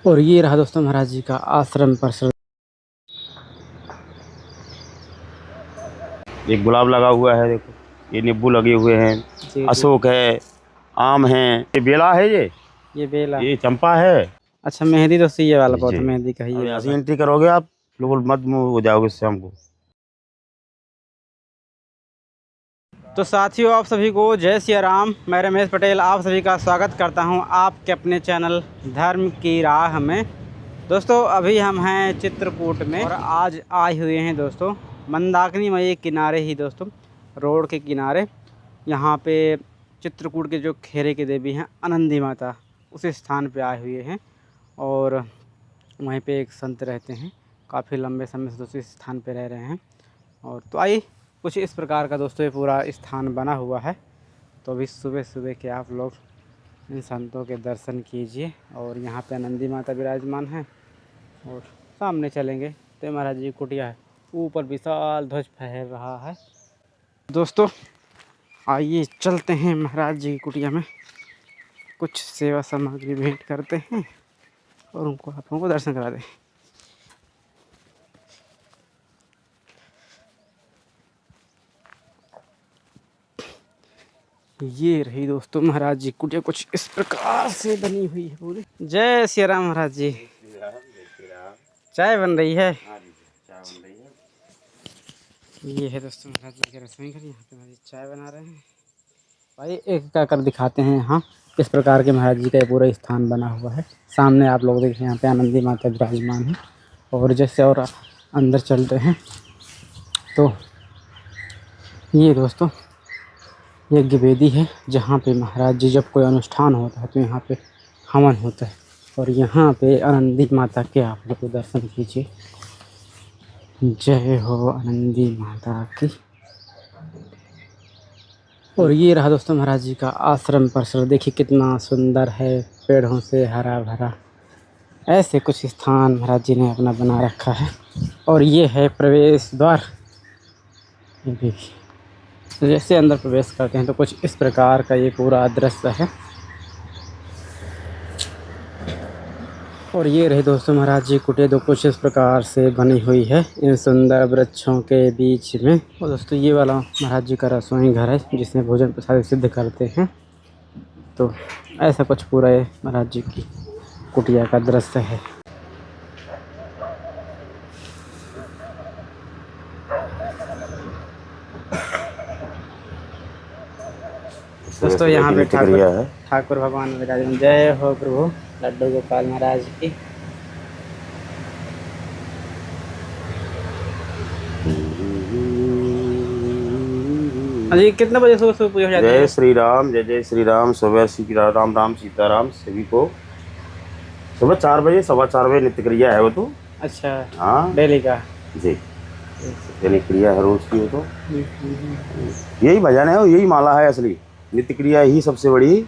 और ये रहा दोस्तों महाराज जी का आश्रम परिसर। एक गुलाब लगा हुआ है, देखो ये नींबू लगे हुए हैं, जी जी। अशोक है, आम है, ये बेला है, ये बेला। ये चंपा है। अच्छा, मेहंदी दोस्तों ये वाला जी, पौधा मेहंदी का ही अब ये यहाँ से वाला। एंट्री करोगे आप बिल्कुल मत मुँह हो जाओगे शाम को। तो साथियों, आप सभी को जय सिया राम। मैं रमेश पटेल आप सभी का स्वागत करता हूं आपके अपने चैनल धर्म की राह में। दोस्तों अभी हम हैं चित्रकूट में और आज आए हुए हैं दोस्तों मंदाकिनी मई किनारे ही दोस्तों, रोड के किनारे। यहाँ पे चित्रकूट के जो खेरे की देवी हैं आनंदी माता, उस स्थान पे आए हुए हैं। और वहीं पे एक संत रहते हैं, काफ़ी लंबे समय से दोस्तों इस स्थान पे रह रहे हैं। और तो आइए, कुछ इस प्रकार का दोस्तों ये पूरा स्थान बना हुआ है। तो अभी सुबह सुबह के आप लोग इन संतों के दर्शन कीजिए। और यहाँ पे आनंदी माता विराजमान है। और सामने चलेंगे तो महाराज जी की कुटिया है, ऊपर विशाल ध्वज फहर रहा है। दोस्तों आइए चलते हैं महाराज जी की कुटिया में, कुछ सेवा सामग्री भेंट करते हैं और उनको आप लोगों को दर्शन करा दें। ये रही दोस्तों महाराज जी कुटिया, कुछ इस प्रकार से बनी हुई है पूरी। जय सिया राम महाराज जी। चाय बन रही है। ये है दोस्तों महाराज जी के रसोई घर, यहाँ पे महाराज जी चाय बना रहे हैं। भाई एक का कर दिखाते हैं। यहाँ इस प्रकार के महाराज जी का पूरा स्थान बना हुआ है। सामने आप लोग देखें, यहाँ पे आनंदी माता विराजमान है। और जैसे और अंदर चलते हैं तो ये दोस्तों यज्ञ वेदी है, जहाँ पे महाराज जी जब कोई अनुष्ठान होता है तो यहाँ पे हवन होता है। और यहाँ पे आनंदी माता के आप लोग दर्शन कीजिए। जय हो आनंदी माता की। और ये रहा दोस्तों महाराज जी का आश्रम परिसर। देखिए कितना सुंदर है, पेड़ों से हरा भरा। ऐसे कुछ स्थान महाराज जी ने अपना बना रखा है। और ये है प्रवेश द्वार। ये देखिए, तो जैसे अंदर प्रवेश करते हैं तो कुछ इस प्रकार का ये पूरा दृश्य है। और ये रहे दोस्तों महाराज जी कुटिया, तो कुछ इस प्रकार से बनी हुई है इन सुंदर वृक्षों के बीच में। और दोस्तों ये वाला महाराज जी का रसोई घर है, जिसमें भोजन प्रसाद सिद्ध करते हैं। तो ऐसा कुछ पूरा ये महाराज जी की कुटिया का दृश्य है। दोस्तों यहाँ पे ठाकुर भगवान विराजमान। जय हो प्रभु लड्डू गोपाल महाराज की। अजी कितने बजे सुबह सुबह पूजा हो जाती है? जय श्री राम, जय जय श्री राम। सुबह श्री राम राम सीताराम सभी को सुबह 4 बजे 4:15 बजे नित्य क्रिया है वो तो। अच्छा हाँ, डेली का जी नित्य क्रिया है रोज की वो तो। यही भजन है और यही माला है असली। नित्य क्रिया ही सबसे बड़ी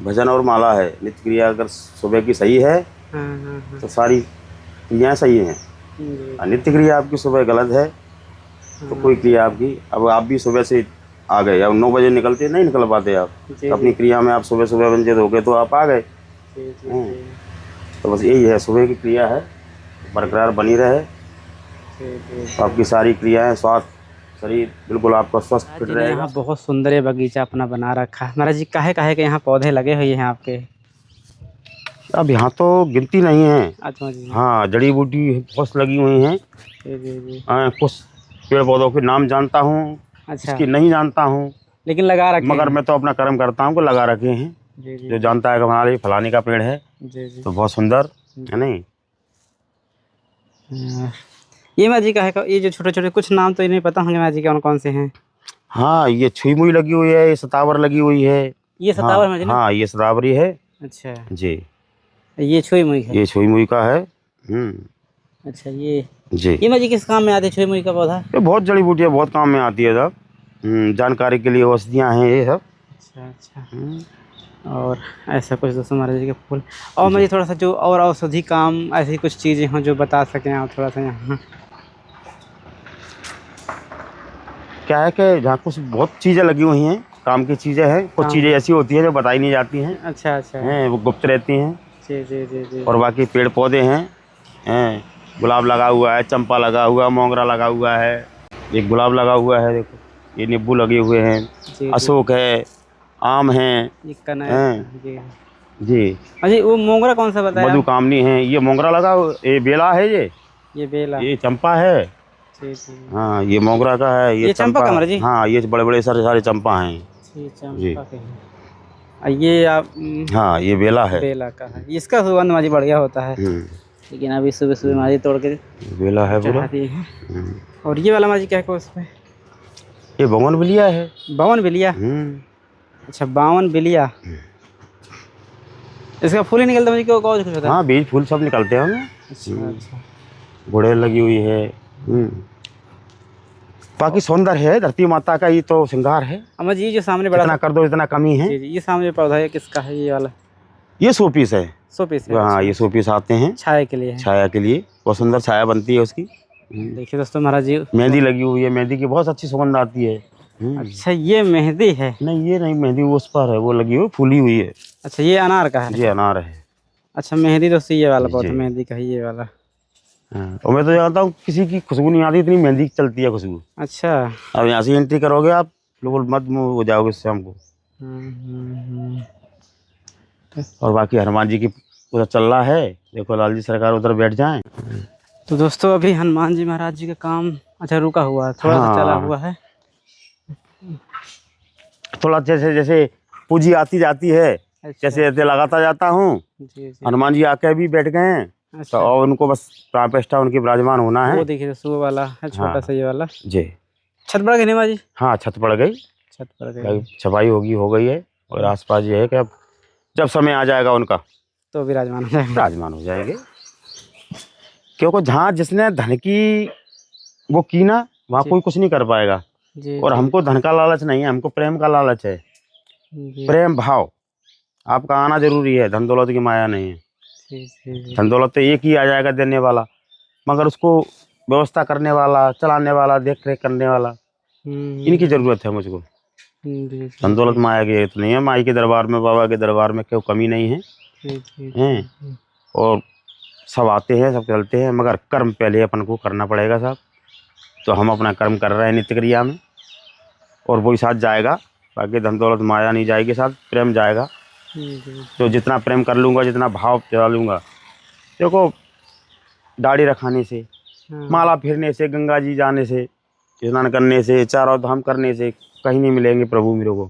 भजन और माला है। नित्य क्रिया अगर सुबह की सही है तो सारी क्रियाएं सही हैं। नित्य क्रिया आपकी सुबह गलत है तो कोई क्रिया आपकी, अब आप भी सुबह से आ गए, अब 9 बजे निकलते नहीं निकल पाते आप तो अपनी क्रिया में आप सुबह सुबह बंजे हो गए तो आप आ गए। तो बस यही है, सुबह की क्रिया है बरकरार बनी रहे तो आपकी सारी क्रियाएं, स्वास्थ्य शरीर बिल्कुल आपका स्वस्थ फिट रहेगा। यहाँ बहुत सुंदर है बगीचा अपना बना रखा है महाराज जी। काहे काहे के यहाँ पौधे लगे हुए हैं आपके? अब यहाँ तो गिनती नहीं है। अच्छा जी। हाँ, जड़ी बूटी बहुत लगी हुई हैं। कुछ पेड़ पौधों के नाम जानता हूँ, अच्छा, इसकी नहीं जानता हूँ, लेकिन लगा रखे मगर हैं। मैं तो अपना कर्म करता हूँ को लगा रखे हैं। जी जी। जो जानता है कि हमारे फलाने का पेड़ है जी जी। तो बहुत सुंदर है नहीं। ये महाराज जी का है, ये जो छोटे छोटे कुछ नाम तो इन्हें पता होंगे महाराज जी कौन कौन से हैं? हाँ, ये छुई मुई लगी हुई है, ये सतावर लगी हुई है। ये सतावर महाराज जी ना? हाँ, ये सतावरी है। अच्छा जी, ये छुई मुई है। ये छुई मुई का है। अच्छा ये जी, ये महाराज जी किस काम में आते हैं छुई मुई का पौधा? ये बहुत जड़ी बूटियाँ बहुत काम में आती है सब। जानकारी के लिए औषधियाँ हैं ये सब। अच्छा अच्छा। और ऐसा कुछ दोस्तों महाराज जी के फूल। और मुझे थोड़ा सा जो और औषधि काम ऐसी कुछ चीज़ें हों जो बता सकें आप थोड़ा सा यहाँ? क्या है कि जहाँ कुछ बहुत चीज़ें लगी हुई हैं, काम की चीज़ें हैं, कुछ चीज़ें ऐसी होती हैं जो बताई नहीं जाती हैं। अच्छा अच्छा हैं वो गुप्त रहती हैं। जी जी जी जी। और बाकी पेड़ पौधे हैं, गुलाब लगा हुआ है, चंपा लगा हुआ, मोगरा लगा हुआ है, एक गुलाब लगा हुआ है, देखो ये नींबू लगे हुए हैं, जी अशोक है, आम है, जी कनैल हैं जी। जी, अजी वो मोगरा कौन सा बताया आप? मधुकामनी है, ये मोगरा लगा ये बेला है, ये बेला। ये चंपा है। जी जी। हाँ ये मोगरा का है, ये ये चंपा चंपा। कमर जी। हाँ ये बड़े बड़े सारे सारे चंपा हैं जी जी। चंपा के हैं। ये आप हाँ ये बेला है। बेला का है, इसका सुगंध माजी बढ़िया होता है, लेकिन अभी सुबह सुबह माजी तोड़ के बेला है पूरा। चढ़ा दिए हैं। और ये वाला माजी क्या है उसमें? ये बोगनविलिया है। बावनविलिया। अच्छा बावनविलिया। इसका फूल ही निकलता मुझे क्यों कुछ पता? हाँ बीज फूल सब निकलते हैं। अच्छा अच्छा। गुड़ेल लगी हुई है। बाकी सौंदर्य है धरती माता का, ये तो श्रृंगार है। अम्मा जी ये जो सामने बड़ा जितना कर दो इतना कमी है। जी जी। ये सामने पौधा है किसका है ये वाला? ये शो पीस है। शो पीस है। हाँ ये शो पीस आते हैं छाया के लिए है। छाया के लिए बहुत सुंदर छाया बनती है उसकी। देखिए दोस्तों महाराज जी मेहंदी लगी हुई है, मेहंदी की बहुत अच्छी सुगंध आती है। अच्छा ये मेहंदी है? नहीं ये नहीं, मेहंदी उस पर है, वो लगी हुई फूली हुई है। अच्छा ये अनार का है? ये अनार है। अच्छा मेहंदी दोस्तों ये वाला पौधा मेहंदी का है ये वाला। और मैं तो जानता हूँ किसी की खुशबू नहीं आती, इतनी मेहंदी चलती है खुशबू। अच्छा अब यहाँ से एंट्री करोगे आप बिल्कुल मत हो जाओगे शाम को। और बाकी हनुमान जी की उधर चल रहा है, देखो लाल जी सरकार उधर बैठ जाएं। तो दोस्तों अभी हनुमान जी महाराज जी का काम अच्छा रुका हुआ है, थोड़ा सा चला हुआ है। थोड़ा जैसे जैसे पूंजी आती जाती है, अच्छा। जैसे जैसे लगाता जाता हूँ। हनुमान जी आके भी बैठ गए हैं। अच्छा। तो और उनको बस प्राण प्रतिष्ठा उनकी विराजमान होना है। वो देखिए दोस्तों वो वाला है छोटा सा ये वाला जी। छत पड़ गई जी? हाँ छत पड़ गई, छत पड़ गई, छपाई हो गई है। और आसपास ये है कि अब जब समय आ जाएगा उनका तो विराजमान हो जाएंगे। क्योंकि जहाँ जिसने धन की वो की ना वहाँ कोई कुछ नहीं कर पाएगा। और हमको धन का लालच नहीं है, हमको प्रेम का लालच है। प्रेम भाव आपका आना जरूरी है, धन दौलत की माया नहीं है। धन दौलत तो एक ही आ जाएगा देने वाला, मगर उसको व्यवस्था करने वाला, चलाने वाला, देख रेख करने वाला, इनकी जरूरत है मुझको। धन दौलत माया की तो नहीं है, माई के दरबार में बाबा के दरबार में कोई कमी नहीं है। और सब आते हैं सब चलते हैं, मगर कर्म पहले अपन को करना पड़ेगा साहब। तो हम अपना कर्म कर रहे हैं नित्य क्रिया में, और वही साथ जाएगा। बाकी धन दौलत माया नहीं जाएगी, साथ प्रेम जाएगा। तो जितना प्रेम कर लूँगा, जितना भाव चला लूँगा, देखो दाढ़ी रखाने से, माला फेरने से, गंगा जी जाने से, स्नान करने से, चारों धाम करने से कहीं नहीं मिलेंगे प्रभु मेरे को।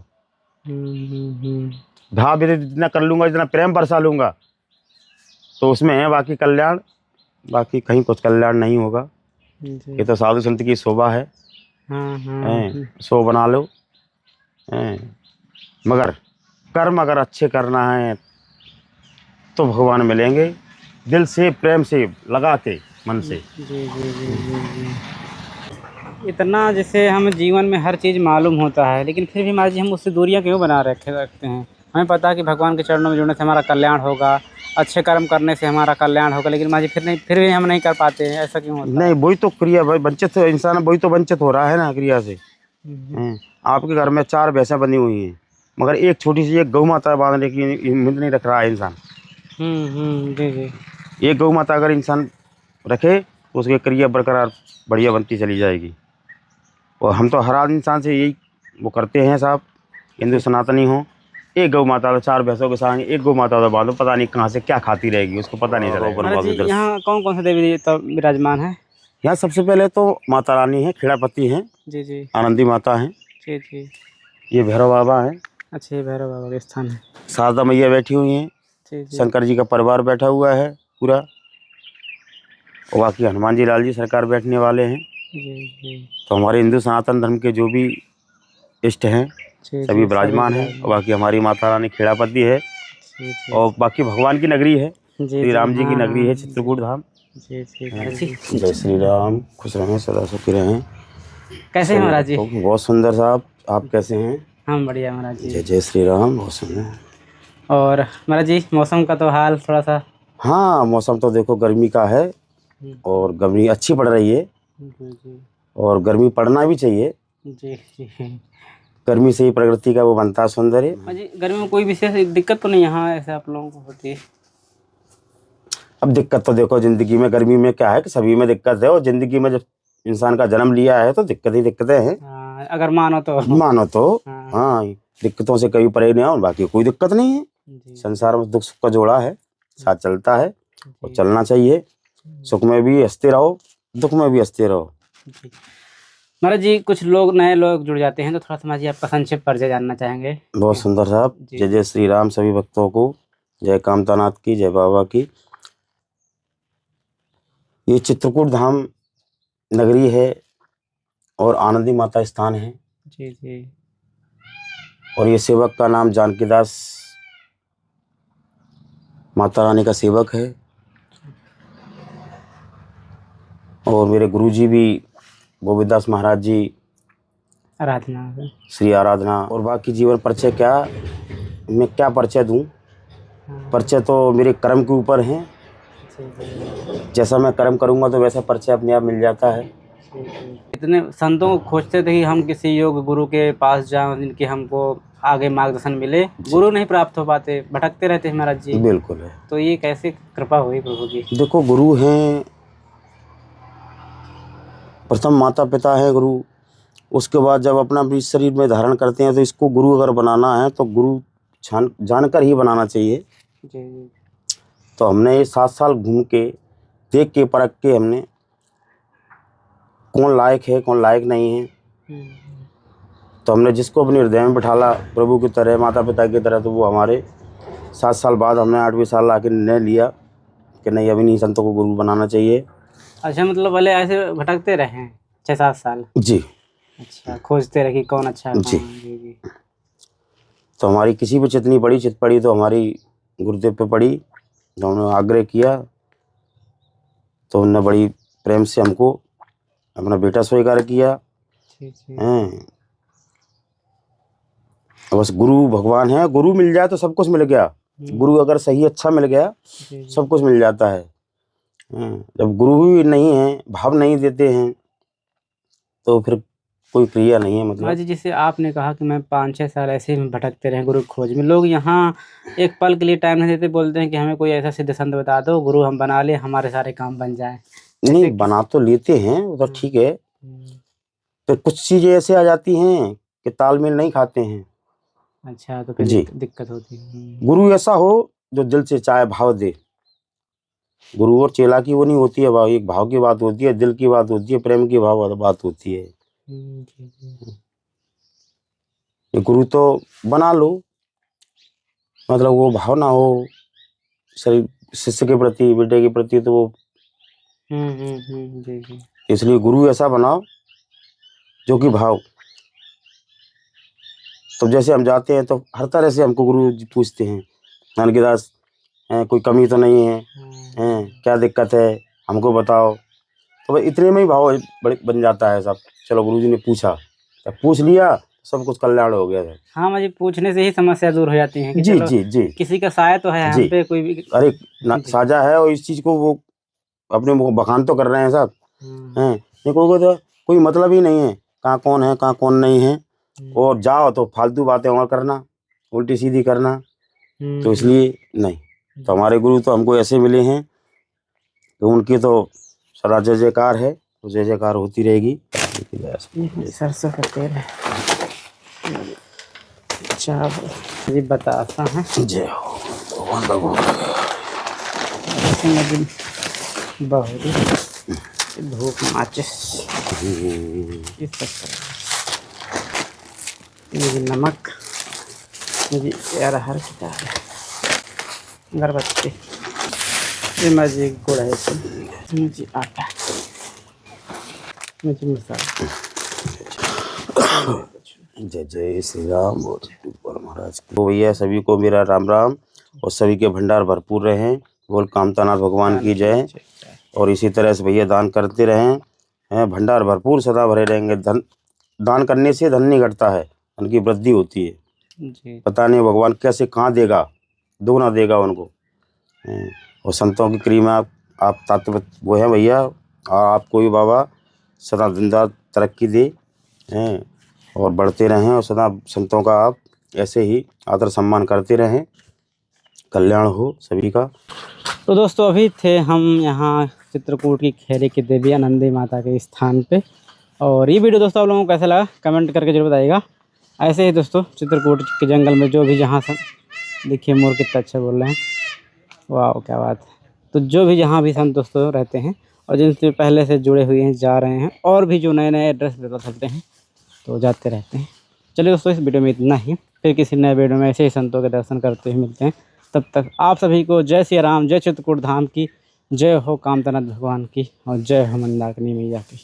भाव जितना कर लूँगा, जितना प्रेम बरसा लूँगा, तो उसमें है बाकी कल्याण। बाकी कहीं कुछ कल्याण नहीं होगा। ये तो साधु संत की शोभा है। सो बना लो। मगर कर्म अगर अच्छे करना है तो भगवान मिलेंगे, दिल से प्रेम से लगा के मन से। इतना जैसे हम जीवन में हर चीज़ मालूम होता है, लेकिन फिर भी महाराज जी हम उससे दूरियां क्यों बना रखते हैं? हमें पता है कि भगवान के चरणों में जुड़ने से हमारा कल्याण होगा, अच्छे कर्म करने से हमारा कल्याण होगा, लेकिन महाराज जी फिर भी हम नहीं कर पाते हैं, ऐसा क्यों होता है? नहीं वही तो क्रिया भाई, वंचित इंसान वही तो वंचित हो रहा है ना क्रिया से। आपके घर में 4 भैंसें बनी हुई हैं, मगर एक छोटी सी एक गौ माता बांधने की हिम्मत नहीं रख रहा है इंसान। जी जी। एक गौ माता अगर इंसान रखे तो उसकी क्रिया बरकरार बढ़िया बनती चली जाएगी। और हम तो हर इंसान से यही वो करते हैं साहब, हिंदू सनातनी हो, एक गौ माता तो 4 भैंसों के साथ एक गौ माता तो बांधो, पता नहीं कहाँ से क्या खाती रहेगी, उसको पता नहीं चलेगा। यहाँ कौन कौन से देवी देवता विराजमान है? यहाँ सबसे पहले तो माता रानी है, खेड़ापति हैं। जी जी। आनंदी माता हैं। जी जी। ये भैरव बाबा हैं। अच्छा ये भैरव बाबा का स्थान है। शारदा मैया बैठी हुई हैं। शंकर जी का परिवार बैठा हुआ है पूरा। और बाकी हनुमान जी लाल जी सरकार बैठने वाले हैं। जी। तो हमारे हिंदू सनातन धर्म के जो भी इष्ट हैं सभी विराजमान हैं। और बाकी हमारी माता रानी खेड़ापति है। और बाकी भगवान की नगरी है, श्री राम जी की नगरी है, चित्रकूट धाम। जय श्री राम, खुश रहें, सदा सुखी रहें। कैसे हैं महाराज जी? बहुत सुंदर साहब, आप कैसे हैं? हम बढ़िया महाराज जी। जय जय श्री राम, बहुत सुंदर। और महाराज जी मौसम का तो हाल थोड़ा सा? हाँ मौसम तो देखो गर्मी का है, और गर्मी अच्छी पड़ रही है। और गर्मी पड़ना भी चाहिए। जी जी। गर्मी से ही प्रकृति का वो बनता है सौंदर्य। जी गर्मी में कोई विशेष दिक्कत तो नहीं यहाँ ऐसे आप लोगों को होती है? अब दिक्कत तो देखो जिंदगी में, गर्मी में क्या है कि सभी में दिक्कत है, और जिंदगी में जब इंसान का जन्म लिया है तो दिक्कत ही दिक्कतें हैं। अगर मानो तो हाँ, दिक्कतों से कभी परे नहीं आओ, बाकी कोई दिक्कत नहीं है। संसार में दुख सुख का जोड़ा है, साथ चलता है और चलना चाहिए। सुख में भी हंसते रहो, दुख में भी हंसते रहो। महाराज जी, कुछ लोग नए लोग जुड़ जाते हैं तो थोड़ा सा जी आपका संक्षिप्त परिचय जानना चाहेंगे। बहुत सुंदर साहब। जय जय श्री राम सभी भक्तों को, जय कामतानाथ की, जय बाबा की। ये चित्रकूट धाम नगरी है और आनंदी माता स्थान है जी जी। और ये सेवक का नाम जानकीदास माता रानी का सेवक है। और मेरे गुरुजी भी गोविंदास महाराज जी, आराधना श्री आराधना। और बाकी जीवन परिचय क्या, मैं क्या परिचय दूं? परिचय तो मेरे कर्म के ऊपर है। जैसा मैं कर्म करूंगा तो वैसा परिचय अपने आप मिल जाता है। इतने संतों को खोजते थे कि हम किसी योग गुरु के पास जाएं, जिनके हमको आगे मार्गदर्शन मिले। गुरु नहीं प्राप्त हो पाते, भटकते रहते हैं महाराज जी। बिल्कुल है। तो ये कैसे कृपा हुई प्रभु की? देखो, गुरु हैं, प्रथम माता पिता है गुरु। उसके बाद जब अपना भी शरीर में धारण करते हैं तो इसको गुरु अगर बनाना है तो गुरु जानकर ही बनाना चाहिए जी। तो हमने ये 7 साल घूम के, देख के, परख के, हमने कौन लायक है कौन लायक नहीं है, तो हमने जिसको अपने हृदय में बिठाला प्रभु की तरह, माता पिता की तरह, तो वो हमारे 7 साल बाद हमने 8वें साल आके निर्णय लिया कि नहीं, अभी नहीं, संतों को गुरु बनाना चाहिए। अच्छा, मतलब पहले ऐसे भटकते रहे 6-7 साल? जी। अच्छा, खोजते रहे कि कौन अच्छा है। जी। जी। तो हमारी किसी भी चित नहीं पड़ी, चित पड़ी तो हमारी गुरुदेव पे पड़ी। तो हमने आग्रह किया तो उन्होंने बड़ी प्रेम से हमको अपना बेटा स्वीकार किया। बस गुरु भगवान है, गुरु मिल जाए तो सब कुछ मिल गया। गुरु अगर सही अच्छा मिल गया सब कुछ मिल जाता है। जब गुरु ही नहीं है, भाव नहीं देते हैं, तो फिर कोई क्रिया नहीं है। मतलब जी, जैसे आपने कहा कि मैं 5-6 साल ऐसे ही भटकते रहे गुरु खोज में, लोग यहाँ एक पल के लिए टाइम नहीं देते, बोलते हैं कि हमें कोई ऐसा सिद्ध संत बता दो, गुरु हम बना ले, हमारे सारे काम बन जाए। नहीं, बना तो लेते हैं, वो तो ठीक है। फिर कुछ चीजें ऐसे आ जाती हैं कि तालमेल नहीं खाते हैं। अच्छा, तो फिर जी, दिक्कत होती है। गुरु ऐसा हो जो दिल से चाहे, भाव दे। गुरु और चेला की वो नहीं होती है भाव, एक भाव की बात होती है, दिल की बात होती है, प्रेम की बात होती है। ये गुरु तो बना लो, मतलब वो भाव ना हो शरीर शिष्य के प्रति, बेटे के प्रति, तो वो जी। इसलिए गुरु ऐसा बनाओ जो कि भाव। तो जैसे हम जाते हैं तो हर तरह से हमको गुरु जी पूछते हैं, जानकीदास कोई कमी तो नहीं है, क्या दिक्कत है हमको बताओ। तो भाई इतने में ही भाव बन जाता है सब। चलो गुरु जी ने पूछा, जब पूछ लिया सब कुछ कल्याण हो गया है। हाँ, मुझे पूछने से ही समस्या दूर हो जाती है कि जी जी जी, किसी का साया तो है हम पे, कोई भी। अरे साझा है, और इस चीज को वो अपने बखान तो कर रहे हैं सब हैं। कोई मतलब ही नहीं है कहाँ कौन है कहाँ कौन नहीं है। और जाओ तो फालतू बातें और करना, उल्टी सीधी करना। तो इसलिए नहीं, तो हमारे गुरु तो हमको ऐसे मिले हैं तो उनकी तो सदा जय जयकार है, तो जय जयकार होती रहेगी। सरसों का तेल है। अच्छा जी, बताता है। जय हो भगवान भगवान। धूप माचिस, नमक जी, अरहर की दाल, अगरबत्ती जी, गुड़ है जी, आटा जी, मसाला। जय जय श्री राम और महाराज की। तो भैया सभी को मेरा राम राम, और सभी के भंडार भरपूर रहें। बोल कामतानाथ भगवान की जय। और इसी तरह से भैया दान करते रहें, भंडार भरपूर सदा भरे रहेंगे। दान करने से धन नहीं घटता है, धन की वृद्धि होती है जी। पता नहीं भगवान कैसे कहाँ देगा, दोगुना देगा उनको। और संतों की क्रिया आप तत्व वो है भैया, और आपको भी बाबा सदा जिंदा तरक्की दे और बढ़ते रहें, और सदा संतों का आप ऐसे ही आदर सम्मान करते रहें। कल्याण हो सभी का। तो दोस्तों अभी थे हम यहाँ चित्रकूट की खेरी की देवी आनंदी माता के स्थान पे, और ये वीडियो दोस्तों आप लोगों को कैसा लगा कमेंट करके जरूर बताइएगा। ऐसे ही दोस्तों चित्रकूट के जंगल में जो भी जहाँ से देखिए मोर कितना अच्छा बोल रहे हैं, वाह क्या बात है। तो जो भी जहाँ भी संत दोस्तों रहते हैं और जिनसे पहले से जुड़े हुए हैं जा रहे हैं, और भी जो नए नए एड्रेस बता सकते हैं तो जाते रहते हैं। चलिए दोस्तों इस वीडियो में इतना ही, फिर किसी नए वीडियो में ऐसे ही संतों के दर्शन करते हुए मिलते हैं। तब तक आप सभी को जय सिया राम, जय चित्रकूट धाम की, जय हो कामतनाथ भगवान की, और जय हो मंदाकिनी मैया की।